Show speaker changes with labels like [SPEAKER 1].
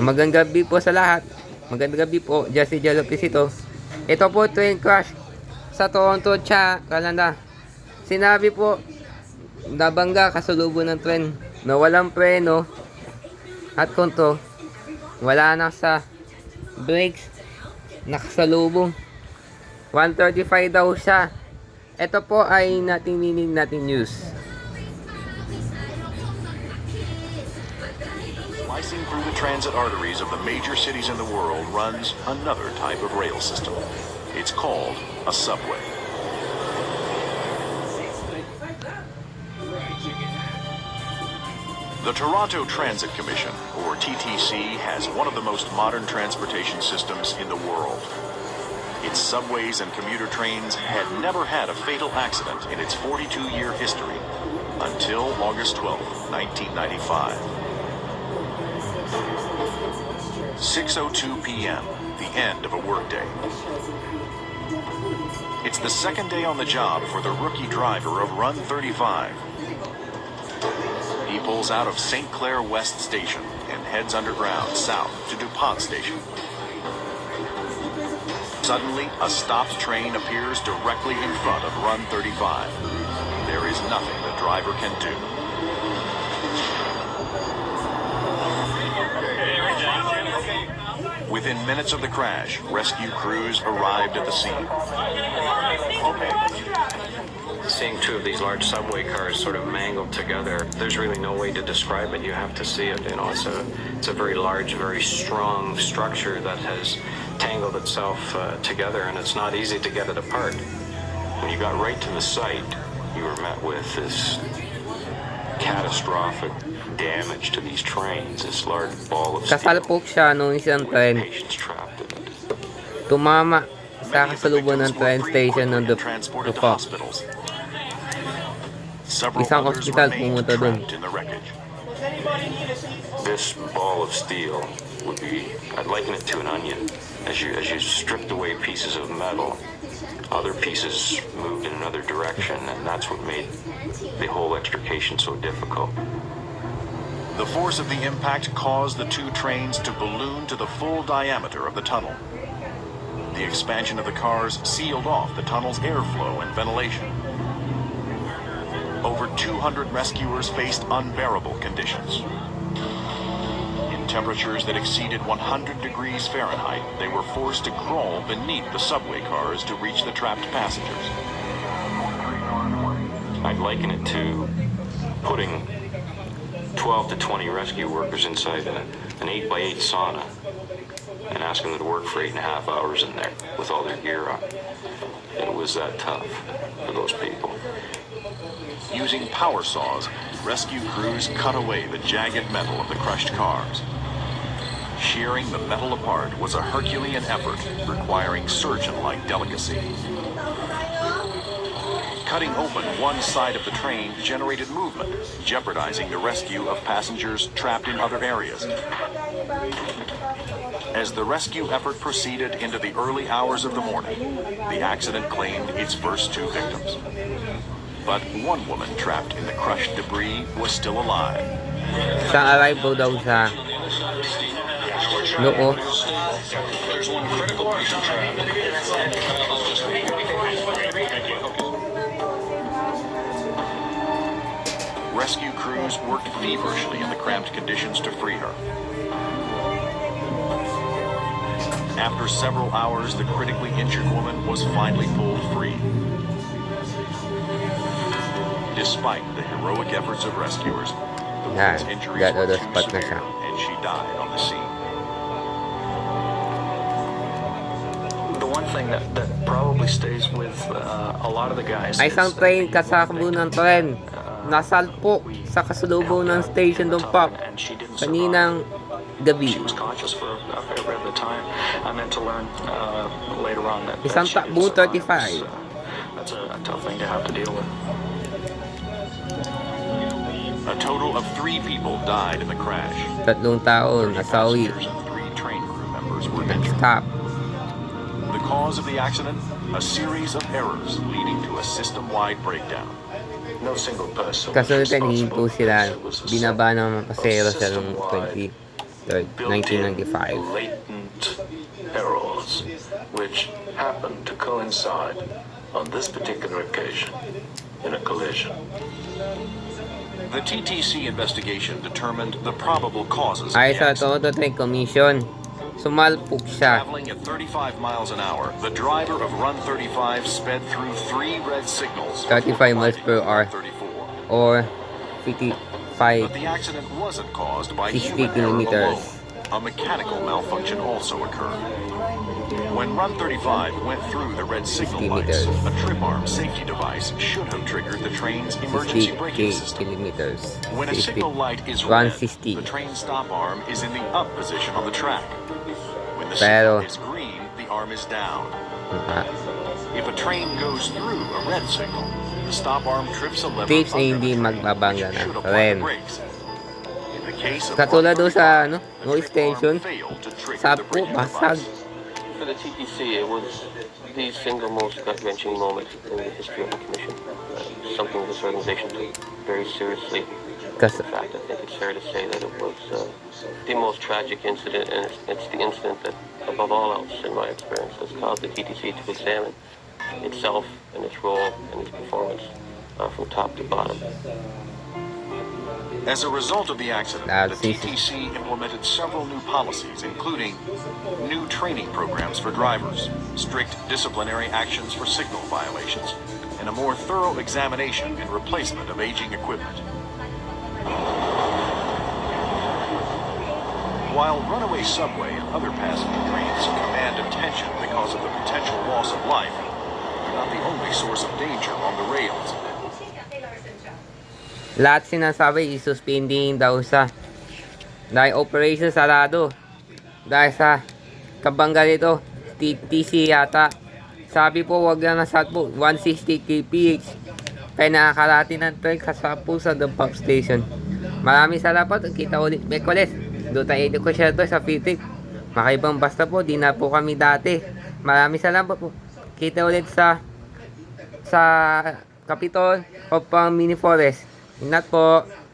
[SPEAKER 1] Magandang gabi po sa lahat. Magandang gabi po. Justine Lopez ito. Ito po train crash sa Toronto, Canada. Sinabi po, nabangga kasalubong ng tren na walang preno at konto. Wala na sa brakes. Nakasalubong. 135 daw siya. Ito po ay nating news.
[SPEAKER 2] Slicing through the transit arteries of the major cities in the world runs another type of rail system. It's called a subway. The Toronto Transit Commission, or TTC, has one of the most modern transportation systems in the world. Its subways and commuter trains had never had a fatal accident in its 42-year history until August 12, 1995. 6:02 p.m., the end of a workday. It's the second day on the job for the rookie driver of Run 35. He pulls out of St. Clair West Station and heads underground south to DuPont Station. Suddenly, a stopped train appears directly in front of Run 35. There is nothing the driver can do. Within minutes of the crash, rescue crews arrived at the scene.
[SPEAKER 3] Seeing two of these large subway cars sort of mangled together, there's really no way to describe it. You have to see it. You know, it's a very large, very strong structure that has tangled itself together, and it's not easy to get it apart.
[SPEAKER 4] When you got right to the site, you were met with this catastrophic damage to these trains. This large ball of steel.
[SPEAKER 1] Kasalpok siya nung isang tren.
[SPEAKER 4] Patients trapped in it.
[SPEAKER 1] Tumama sa kasalubong ng train station ng DuPont. Isang hospital pumunta dun.
[SPEAKER 4] This ball of steel would be, I'd liken it to an onion. As you stripped away pieces of metal, other pieces moved in another direction, and that's what made the whole extrication so difficult.
[SPEAKER 2] The force of the impact caused the two trains to balloon to the full diameter of the tunnel. The expansion of the cars sealed off the tunnel's airflow and ventilation. Over 200 rescuers faced unbearable conditions. In temperatures that exceeded 100 degrees Fahrenheit, they were forced to crawl beneath the subway cars to reach the trapped passengers.
[SPEAKER 4] I'd liken it to putting 12 to 20 rescue workers inside an 8x8 sauna and asking them to work for 8.5 hours in there with all their gear on. It was that tough for those people.
[SPEAKER 2] Using power saws, rescue crews cut away the jagged metal of the crushed cars. Shearing the metal apart was a Herculean effort requiring surgeon-like delicacy. Cutting open one side of the train generated movement, jeopardizing the rescue of passengers trapped in other areas. As the rescue effort proceeded into the early hours of the morning, the accident claimed its first two victims. But one woman trapped in the crushed debris was still alive.
[SPEAKER 1] Isang arrival daw sa noo.
[SPEAKER 2] Rescue crews worked feverishly in the cramped conditions to free her. After several hours, the critically injured woman was finally pulled free. Despite the heroic efforts of rescuers, the woman's injuries were too severe and she died on the scene.
[SPEAKER 3] The one thing that probably stays with a lot of the guys
[SPEAKER 1] Ay isang train kasakbo ng tren. Nasalpok sa kasalubong ng station DuPont kaninang gabi.
[SPEAKER 3] She was conscious for a fair bit of the time. I meant to learn later on that
[SPEAKER 1] Isang takbong 35.
[SPEAKER 3] That's a tough thing to have to deal with.
[SPEAKER 2] A total of 3 people died in the crash.
[SPEAKER 1] 3 tao nasawi.
[SPEAKER 2] 3 train crew members were injured.
[SPEAKER 1] Stop.
[SPEAKER 2] The cause of the accident? A series of errors leading to a system-wide breakdown.
[SPEAKER 3] No single person.
[SPEAKER 1] Kasunod kanihin po sila, binaba ng mga pasero sa nung 20. 3rd,
[SPEAKER 5] built-in
[SPEAKER 1] 1995.
[SPEAKER 5] latent perils which happened to coincide on this particular occasion in a collision.
[SPEAKER 2] The TTC investigation determined the probable causes of
[SPEAKER 1] Ay
[SPEAKER 2] the
[SPEAKER 1] sa
[SPEAKER 2] accident.
[SPEAKER 1] Toronto Train Commission, sumalpok siya.
[SPEAKER 2] Traveling at 35 miles an hour, the driver of Run 35 sped through 3 red signals
[SPEAKER 1] 35 miles per hour.
[SPEAKER 2] 34.
[SPEAKER 1] Or 55
[SPEAKER 2] But the accident wasn't caused by
[SPEAKER 1] 60
[SPEAKER 2] human error alone.
[SPEAKER 1] kilometers.
[SPEAKER 2] A mechanical malfunction also occurred. When Run 35 went through the red signal
[SPEAKER 1] 60
[SPEAKER 2] lights,
[SPEAKER 1] meters.
[SPEAKER 2] a trip arm safety device should have triggered the train's emergency
[SPEAKER 1] 60
[SPEAKER 2] braking system.
[SPEAKER 1] kilometers.
[SPEAKER 2] When a
[SPEAKER 1] 50.
[SPEAKER 2] signal light is
[SPEAKER 1] Run
[SPEAKER 2] red,
[SPEAKER 1] 60.
[SPEAKER 2] the train stop arm is in the up position on the track. When the
[SPEAKER 1] Pero-
[SPEAKER 2] signal is green, the arm is down.
[SPEAKER 1] Ah,
[SPEAKER 2] If a train goes through a red signal, the stop arm trips a lever
[SPEAKER 1] tips ay
[SPEAKER 2] under
[SPEAKER 1] hindi
[SPEAKER 2] the train,
[SPEAKER 1] magbabangga
[SPEAKER 2] which
[SPEAKER 1] ng
[SPEAKER 2] should apply
[SPEAKER 1] tren.
[SPEAKER 2] the brakes. In the case of
[SPEAKER 1] Katulad
[SPEAKER 2] Run
[SPEAKER 1] doon sa
[SPEAKER 2] 35,
[SPEAKER 1] no
[SPEAKER 2] the trip arm
[SPEAKER 1] extension,
[SPEAKER 2] failed to trigger
[SPEAKER 1] sa
[SPEAKER 2] the
[SPEAKER 1] po,
[SPEAKER 2] braking
[SPEAKER 1] basag.
[SPEAKER 2] device.
[SPEAKER 6] For the TTC, it was the single most gut-wrenching moment in the history of the Commission. Something this organization took very seriously.
[SPEAKER 1] Kas-
[SPEAKER 6] In fact, I think it's fair to say that it was the most tragic incident, and it's the incident that, above all else, in my experience, has caused the TTC to examine itself and its role and its performance from top to bottom.
[SPEAKER 2] As a result of the accident,
[SPEAKER 1] That's
[SPEAKER 2] the
[SPEAKER 1] easy.
[SPEAKER 2] TTC implemented several new policies, including new training programs for drivers, strict disciplinary actions for signal violations, and a more thorough examination and replacement of aging equipment. While runaway subway and other passenger trains command attention because of the potential loss of life, they're not the only source of danger on the rails.
[SPEAKER 1] Lahat sinasabi isuspending daw sa dahil operation sarado. Dahil sa kabangga nito, TTC yata. Sabi po wag na nasat po 160 kph. Kaya nakakalati ng train kasapo sa DuPont station. Maraming salamat. Kita ulit Mekules. Doon tayo ko siya doon sa Fitik. Makaibang basta po. Di na po kami dati. Maraming salamat po. Kita ulit sa Capitol o pang Mini Forest. Ingat po.